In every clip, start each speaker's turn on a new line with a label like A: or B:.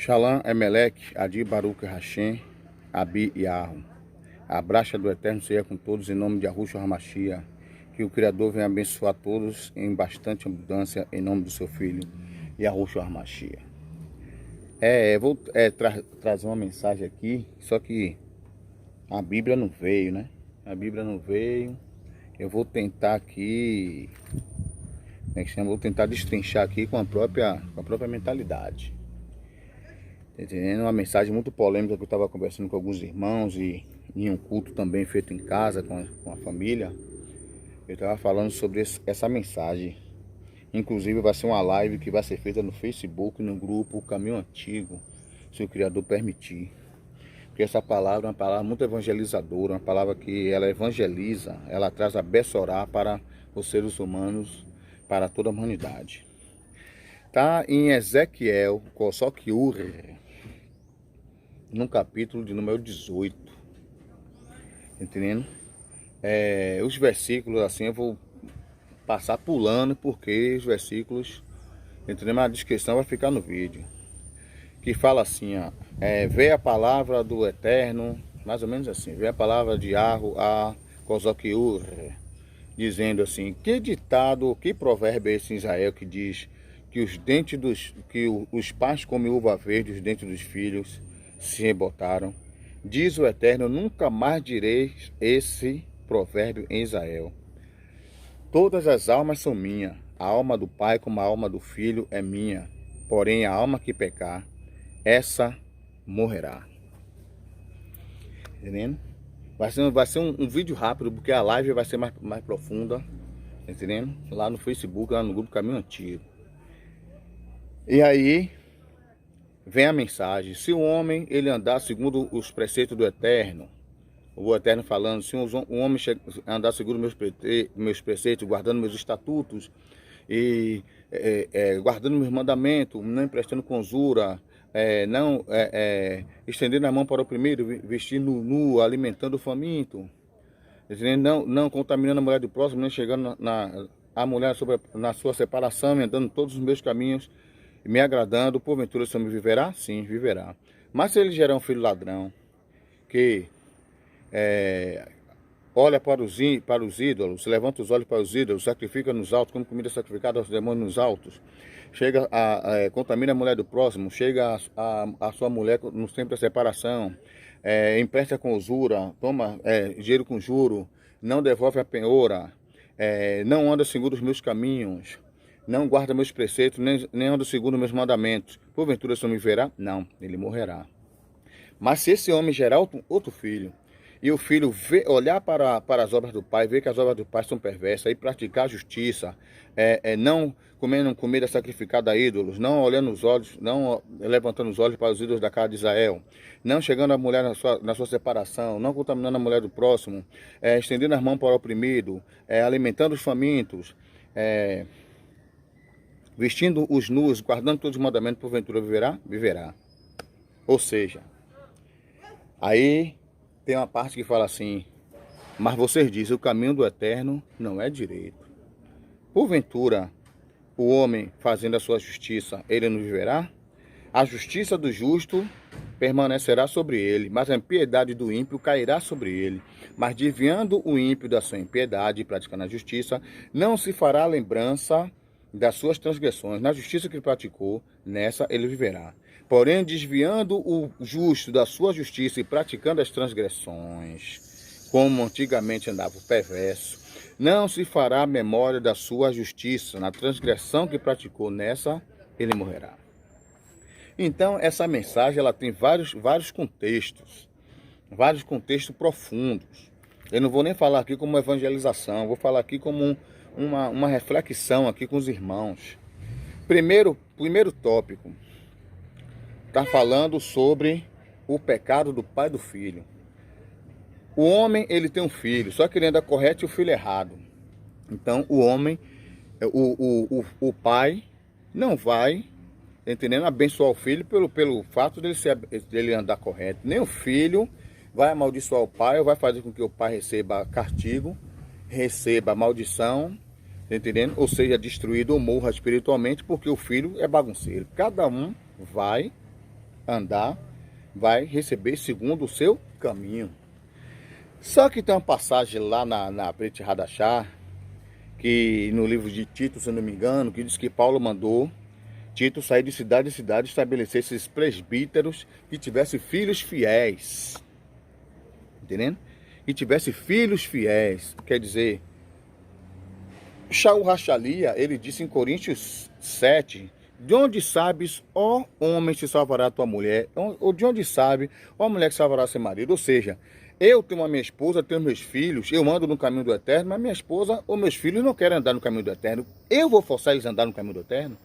A: Shalom, Emelec, Adi, Baruch, Hashem, Abi e Arro. A bracha do Eterno seja com todos em nome de Yahushua HaMashiach. Que o Criador venha abençoar todos em bastante abundância em nome do seu Filho, Yahushua HaMashiach. Vou trazer uma mensagem aqui, só que a Bíblia não veio, né? A Bíblia não veio. Eu vou tentar aqui, vou tentar destrinchar aqui com a própria mentalidade. Entendendo? Uma mensagem muito polêmica que eu estava conversando com alguns irmãos e em um culto também feito em casa com a família. Eu estava falando sobre essa mensagem. Inclusive vai ser uma live que vai ser feita no Facebook, no grupo Caminho Antigo, se o Criador permitir. Porque essa palavra é uma palavra muito evangelizadora, uma palavra que ela evangeliza, ela traz a Bessorá para os seres humanos, para toda a humanidade. Está em Ezequiel, Kosok-Ur, no capítulo de número 18. Entendendo? Os versículos assim eu vou passar pulando, porque os versículos, entendendo? A descrição vai ficar no vídeo. Que fala assim, ó, veio a palavra do Eterno, mais ou menos assim, veio a palavra de Arro a Kosok-Ur, dizendo assim: que ditado, que provérbio é esse em Israel que diz que os pais comem uva verde, os dentes dos filhos se rebotaram? Diz o Eterno: nunca mais direi esse provérbio em Israel. Todas as almas são minhas, a alma do pai como a alma do filho é minha, porém a alma que pecar, essa morrerá. Entendendo? Vai ser um vídeo rápido, porque a live vai ser mais profunda, entendendo? Lá no Facebook, lá no grupo Caminho Antigo. E aí vem a mensagem: se o homem ele andar segundo os preceitos do Eterno, o Eterno falando, se um homem andar segundo meus preceitos, guardando meus estatutos e guardando meus mandamentos, não emprestando com usura, não estendendo a mão para o oprimido, vestindo nu, alimentando o faminto, não contaminando a mulher do próximo, nem chegando a mulher na sua separação, andando todos os meus caminhos, me agradando, porventura se me viverá? Sim, viverá. Mas se ele gerar um filho ladrão, que olha para os ídolos, levanta os olhos para os ídolos, sacrifica nos altos, como comida sacrificada aos demônios nos altos, chega contamina a mulher do próximo, chega a sua mulher no tempo da separação, empresta com usura, toma dinheiro com juro, não devolve a penhora, não anda segundo os meus caminhos, não guarda meus preceitos, nem anda segundo meus mandamentos, porventura se me verá? Não, ele morrerá. Mas se esse homem gerar outro filho, e o filho olhar para as obras do pai, ver que as obras do pai são perversas, e praticar a justiça, não comendo comida sacrificada a ídolos, não olhando os olhos, não levantando os olhos para os ídolos da casa de Israel, não chegando a mulher na sua separação, não contaminando a mulher do próximo, estendendo as mãos para o oprimido, alimentando os famintos, vestindo os nus, guardando todos os mandamentos, porventura viverá? Viverá. Ou seja, aí tem uma parte que fala assim: mas vocês dizem, o caminho do Eterno não é direito. Porventura, o homem fazendo a sua justiça, ele não viverá? A justiça do justo permanecerá sobre ele, mas a impiedade do ímpio cairá sobre ele. Mas desviando o ímpio da sua impiedade e praticando a justiça, não se fará lembrança das suas transgressões. Na justiça que ele praticou, nessa ele viverá. Porém, desviando o justo da sua justiça e praticando as transgressões, como antigamente andava o perverso, não se fará memória da sua justiça. Na transgressão que praticou, nessa ele morrerá. Então, essa mensagem ela tem vários contextos profundos. Eu não vou nem falar aqui como evangelização, vou falar aqui como uma reflexão aqui com os irmãos. Primeiro tópico, está falando sobre o pecado do pai e do filho. O homem, ele tem um filho, só que ele anda correto e o filho errado. Então, o homem, o pai não vai, entendendo, abençoar o filho pelo fato dele andar correto. Nem o filho vai amaldiçoar o pai, ou vai fazer com que o pai receba castigo, receba maldição, entendendo? Ou seja, destruído ou morra espiritualmente, porque o filho é bagunceiro. Cada um vai andar, vai receber segundo o seu caminho. Só que tem uma passagem lá na Brit Hadashah, que no livro de Tito, se eu não me engano, que diz que Paulo mandou Tito sair de cidade em cidade e estabelecer esses presbíteros que tivessem filhos fiéis. Entendendo? Que tivesse filhos fiéis. Quer dizer, Shaul Rachalia, ele disse em Coríntios 7, de onde sabes, ó homem, se salvará a tua mulher, ou de onde sabe, ó mulher que salvará seu marido. Ou seja, eu tenho a minha esposa, tenho meus filhos, eu ando no caminho do eterno, mas minha esposa ou meus filhos não querem andar no caminho do eterno. Eu vou forçar eles a andar no caminho do eterno?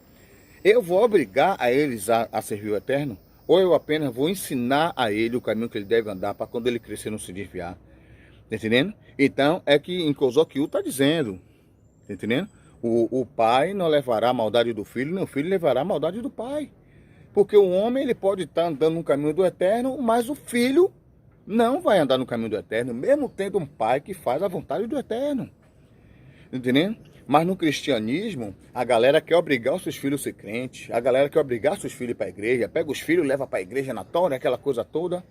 A: Eu vou obrigar a eles a servir o eterno? Ou eu apenas vou ensinar a ele o caminho que ele deve andar para quando ele crescer não se desviar? Tá entendendo? Então, é que em Kozokiu está dizendo, tá entendendo? O pai não levará a maldade do filho, nem o filho levará a maldade do pai. Porque o homem ele pode estar andando no caminho do eterno, mas o filho não vai andar no caminho do eterno, mesmo tendo um pai que faz a vontade do eterno. Entendendo? Mas no cristianismo, a galera quer obrigar os seus filhos a ser crentes, a galera quer obrigar os seus filhos para a igreja, pega os filhos, leva para a igreja na tora, aquela coisa toda.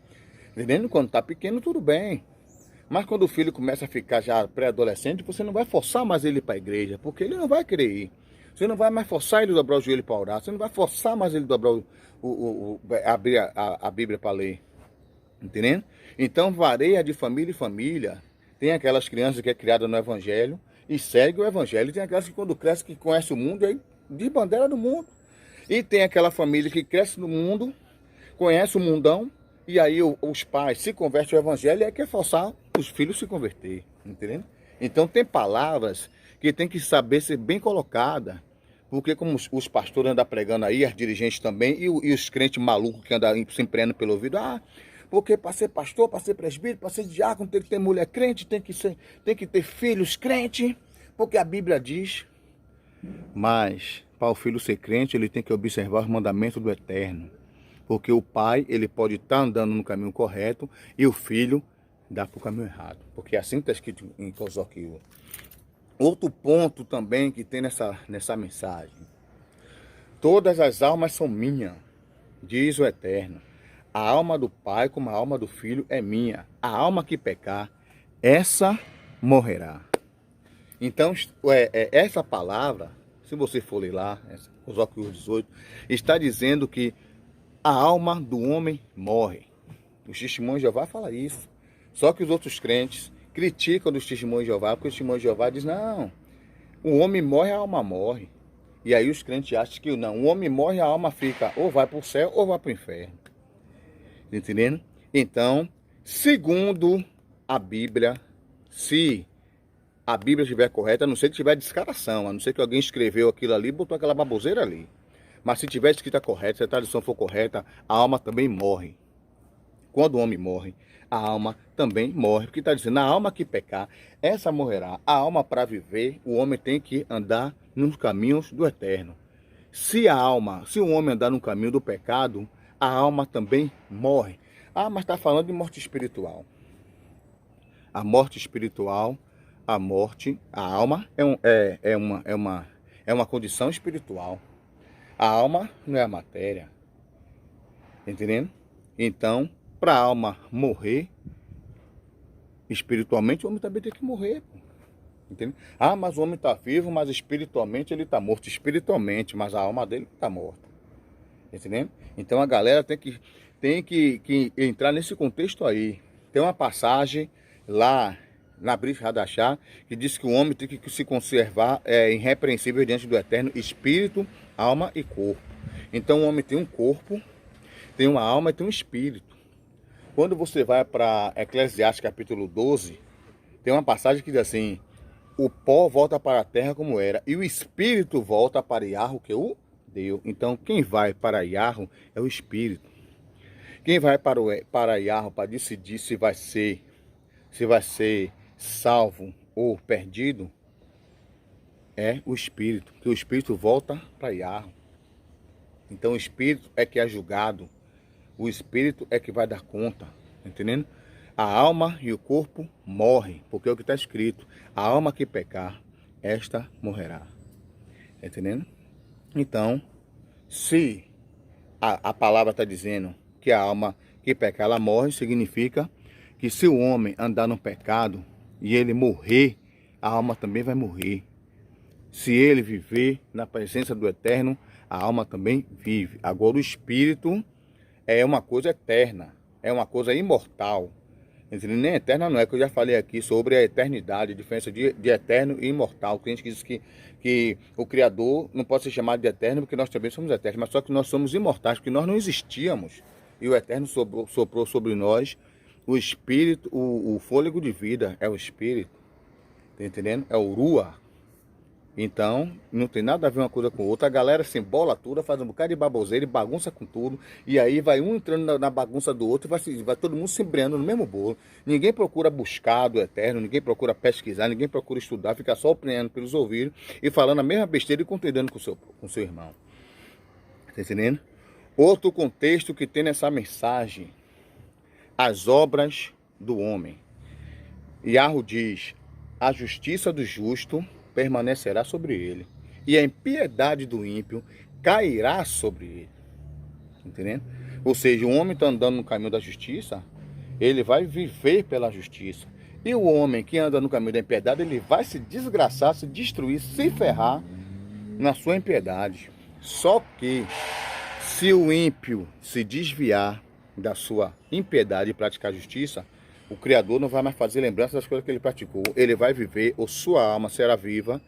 A: Entendendo? Quando está pequeno, tudo bem. Mas quando o filho começa a ficar já pré-adolescente, você não vai forçar mais ele para a igreja, porque ele não vai querer ir. Você não vai mais forçar ele a dobrar o joelho para orar, você não vai forçar mais ele a dobrar abrir a Bíblia para ler. Entendendo? Então varia de família em família. Tem aquelas crianças que é criada no evangelho e segue o evangelho. Tem aquelas que quando cresce que conhece o mundo, aí de bandeira do mundo. E tem aquela família que cresce no mundo, conhece o mundão, e aí os pais se convertem ao evangelho e aí quer forçar os filhos a se converter. Entendendo? Então tem palavras que tem que saber ser bem colocada. Porque como os pastores andam pregando aí, as dirigentes também, e os crentes malucos que andam se empreendendo pelo ouvido, porque para ser pastor, para ser presbítero, para ser diácono, tem que ter mulher crente, tem que ter filhos crente, porque a Bíblia diz. Mas para o filho ser crente, ele tem que observar os mandamentos do Eterno. Porque o pai, ele pode estar andando no caminho correto e o filho dá para o caminho errado. Porque assim está escrito em Kozokiu. Outro ponto também que tem nessa mensagem. Todas as almas são minhas, diz o Eterno. A alma do pai como a alma do filho é minha. A alma que pecar, essa morrerá. Então, essa palavra, se você for ler lá, Kozokiu 18, está dizendo que a alma do homem morre. Os testemunhos de Jeová falam isso. Só que os outros crentes criticam dos testemunhos de Jeová, porque os testemunhos de Jeová dizem, não, o homem morre, a alma morre. E aí os crentes acham que não, o homem morre, a alma fica, ou vai para o céu, ou vai para o inferno. Entendendo? Então, segundo a Bíblia, se a Bíblia estiver correta, a não ser que tiver descaração, a não ser que alguém escreveu aquilo ali e botou aquela baboseira ali. Mas se tiver escrita correta, se a tradução for correta, a alma também morre. Quando o homem morre, a alma também morre. Porque está dizendo, a alma que pecar, essa morrerá. A alma para viver, o homem tem que andar nos caminhos do eterno. Se o homem andar no caminho do pecado, a alma também morre. Mas está falando de morte espiritual. A morte espiritual, a alma é uma condição espiritual. A alma não é a matéria. Entendendo? Então, para a alma morrer, espiritualmente, o homem também tem que morrer. Entendeu? Mas o homem está vivo, mas espiritualmente ele está morto. Espiritualmente, mas a alma dele está morta. Entendeu? Então a galera tem que entrar nesse contexto aí. Tem uma passagem lá na Brit Hadashah que diz que o homem tem que se conservar irrepreensível diante do Eterno, espírito, alma e corpo. Então o homem tem um corpo, tem uma alma e tem um espírito. Quando você vai para Eclesiastes capítulo 12, tem uma passagem que diz assim, o pó volta para a terra como era, e o espírito volta para Yahweh que o deu. Então quem vai para Yahweh é o espírito. Quem vai para Yahweh para decidir se vai ser salvo ou perdido, é o espírito, que o espírito volta para Yahweh. Então o espírito é que é julgado, o espírito é que vai dar conta, entendendo? A alma e o corpo morrem, porque é o que está escrito, a alma que pecar, esta morrerá, entendendo? Então, se a palavra está dizendo que a alma que peca, ela morre, significa que se o homem andar no pecado e ele morrer, a alma também vai morrer. Se ele viver na presença do Eterno, a alma também vive. Agora o espírito é uma coisa eterna, é uma coisa imortal. Nem eterna não é, que eu já falei aqui sobre a eternidade, a diferença de eterno e imortal. Tem gente que diz que o Criador não pode ser chamado de eterno porque nós também somos eternos, mas só que nós somos imortais, porque nós não existíamos. E o Eterno soprou sobre nós o espírito, o fôlego de vida é o espírito, tá entendendo? É o Ruach. Então, não tem nada a ver uma coisa com outra. A galera se embola tudo, faz um bocado de baboseira e bagunça com tudo. E aí vai um entrando na bagunça do outro e vai todo mundo se embreando no mesmo bolo. Ninguém procura buscar do Eterno, ninguém procura pesquisar, ninguém procura estudar, fica só opinando pelos ouvidos e falando a mesma besteira e contendendo com seu irmão. Tá entendendo? Outro contexto que tem nessa mensagem: as obras do homem. Yahweh diz: a justiça do justo permanecerá sobre ele, e a impiedade do ímpio cairá sobre ele. Entendendo? Ou seja, o homem está andando no caminho da justiça, ele vai viver pela justiça. E o homem que anda no caminho da impiedade, ele vai se desgraçar, se destruir, se ferrar na sua impiedade. Só que se o ímpio se desviar da sua impiedade e praticar justiça, o Criador não vai mais fazer lembrança das coisas que ele praticou. Ele vai viver, ou sua alma será viva,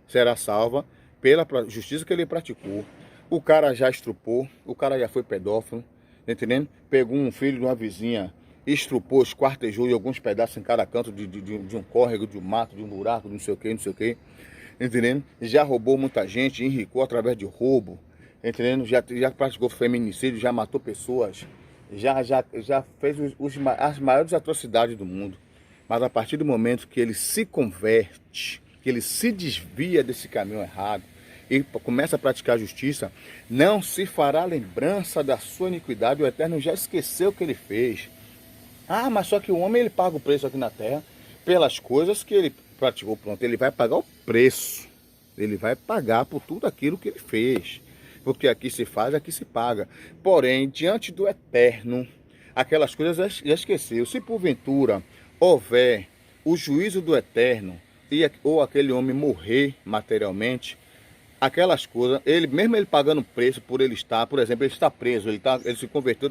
A: será salva pela justiça que ele praticou. O cara já estrupou, o cara já foi pedófilo, entendendo? Pegou um filho de uma vizinha, estrupou, esquartejou em alguns pedaços em cada canto de um córrego, de um mato, de um buraco, de não sei o que, não sei o que, entendendo? Já roubou muita gente, enricou através de roubo, entendendo? Já praticou feminicídio, já matou pessoas. Já fez as maiores atrocidades do mundo. Mas a partir do momento que ele se converte, que ele se desvia desse caminho errado e começa a praticar a justiça, não se fará lembrança da sua iniquidade. O Eterno já esqueceu o que ele fez. Ah, mas só que o homem, ele paga o preço aqui na terra pelas coisas que ele praticou. Pronto, ele vai pagar o preço. Ele vai pagar por tudo aquilo que ele fez. Porque aqui se faz, aqui se paga. Porém, diante do Eterno, aquelas coisas já esqueceu. Se porventura houver o juízo do Eterno, ou aquele homem morrer materialmente, aquelas coisas, mesmo ele pagando preço por ele estar, por exemplo, ele está preso, ele se converteu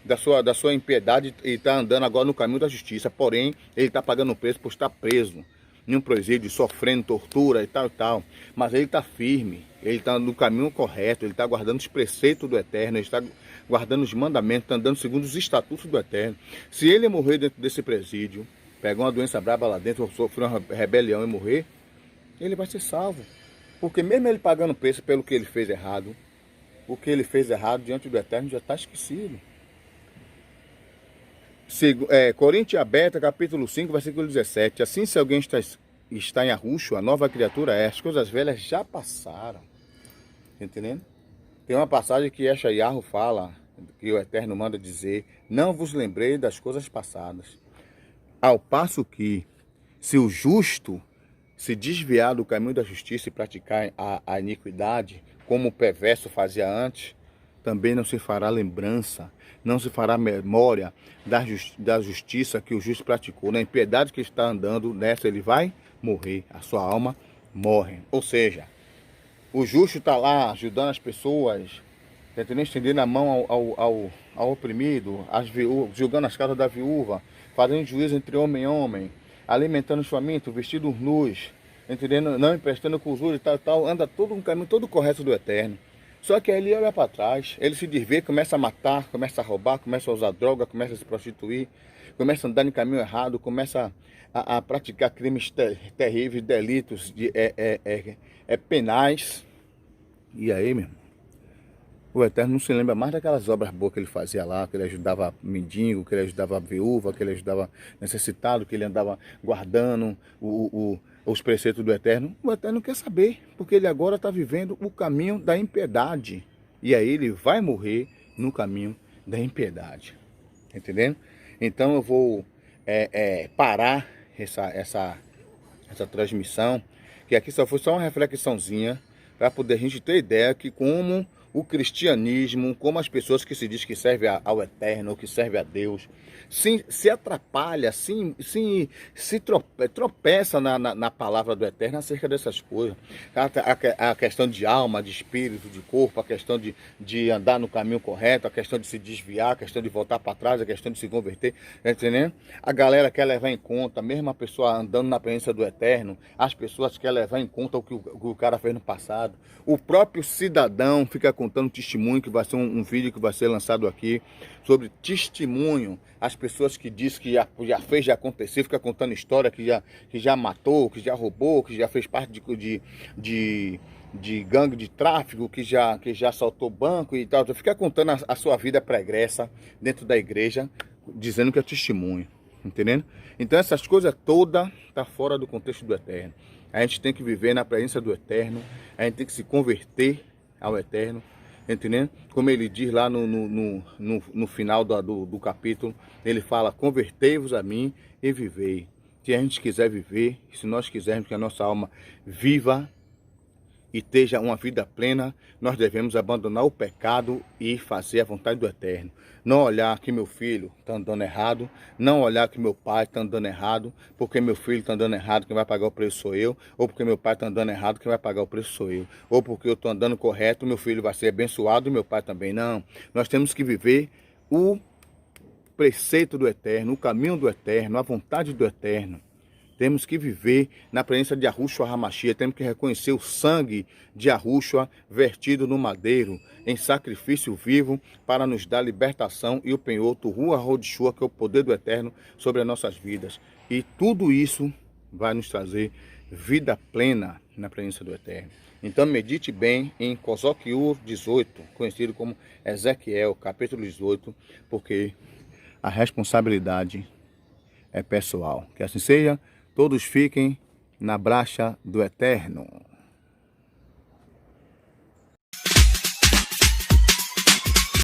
A: da sua impiedade e está andando agora no caminho da justiça. Porém, ele está pagando preço por estar preso em um presídio, sofrendo tortura e tal e tal. Mas ele está firme, ele está no caminho correto, ele está guardando os preceitos do Eterno, ele está guardando os mandamentos, está andando segundo os estatutos do Eterno. Se ele morrer dentro desse presídio, pegar uma doença braba lá dentro, sofrer uma rebelião e morrer, ele vai ser salvo. Porque mesmo ele pagando preço pelo que ele fez errado, o que ele fez errado diante do Eterno já está esquecido. Coríntios aberta, capítulo 5, versículo 17. Assim, se alguém está em Arruxo, a nova criatura é, as coisas velhas já passaram. Entendendo? Tem uma passagem que Yeshayahu fala, que o Eterno manda dizer: não vos lembrei das coisas passadas. Ao passo que, se o justo se desviar do caminho da justiça e praticar a iniquidade, como o perverso fazia antes, também não se fará lembrança, não se fará memória da justiça que o justo praticou. Na impiedade que está andando, nessa ele vai morrer, a sua alma morre. Ou seja, o justo está lá ajudando as pessoas, tentando estender a mão ao oprimido, julgando as casas da viúva, fazendo juízo entre homem e homem, alimentando os famintos, vestidos nus, entendendo? Não emprestando com usura e tal, anda todo um caminho todo correto do Eterno. Só que aí ele olha para trás, ele se desvia, começa a matar, começa a roubar, começa a usar droga, começa a se prostituir, começa a andar em caminho errado, começa a praticar crimes terríveis, delitos penais. E aí, meu irmão, o Eterno não se lembra mais daquelas obras boas que ele fazia lá, que ele ajudava mendigo, que ele ajudava viúva, que ele ajudava necessitado, que ele andava guardando os preceitos do Eterno. O Eterno quer saber, porque ele agora está vivendo o caminho da impiedade. E aí ele vai morrer no caminho da impiedade. Entendendo? Então eu vou parar essa transmissão, que aqui só foi só uma reflexãozinha, para poder a gente ter ideia que como o cristianismo, como as pessoas que se diz que servem ao Eterno, que servem a Deus, se atrapalha, tropeça na palavra do Eterno acerca dessas coisas. A questão de alma, de espírito, de corpo, a questão de andar no caminho correto, a questão de se desviar, a questão de voltar para trás, a questão de se converter, tá entendendo? A galera quer levar em conta, mesmo a pessoa andando na presença do Eterno, as pessoas querem levar em conta o que o cara fez no passado. O próprio cidadão fica contando testemunho, que vai ser um vídeo que vai ser lançado aqui, sobre testemunho. As pessoas que dizem que já fez, já aconteceu, fica contando história que já matou, que já roubou, que já fez parte de gangue de tráfico, que já assaltou banco e tal. Fica contando a sua vida pregressa dentro da igreja, dizendo que é testemunho. Entendendo? Então essas coisas todas tá fora do contexto do Eterno. A gente tem que viver na presença do Eterno, a gente tem que se converter ao Eterno, entendendo? Como ele diz lá no final do capítulo, ele fala: convertei-vos a mim e vivei. Se a gente quiser viver, se nós quisermos que a nossa alma viva e esteja uma vida plena, nós devemos abandonar o pecado e fazer a vontade do Eterno. Não olhar que meu filho está andando errado, não olhar que meu pai está andando errado, porque meu filho está andando errado, quem vai pagar o preço sou eu, ou porque meu pai está andando errado, quem vai pagar o preço sou eu, ou porque eu estou andando correto, meu filho vai ser abençoado e meu pai também. Não, nós temos que viver o preceito do Eterno, o caminho do Eterno, a vontade do Eterno. Temos que viver na presença de Yahushua HaMashiach. Temos que reconhecer o sangue de Yahushua vertido no madeiro, em sacrifício vivo, para nos dar libertação e o penhor do Ruach HaKodesh, que é o poder do Eterno sobre as nossas vidas. E tudo isso vai nos trazer vida plena na presença do Eterno. Então medite bem em Kozokiur 18, conhecido como Ezequiel, capítulo 18, porque a responsabilidade é pessoal. Que assim seja. Todos fiquem na bracha do Eterno.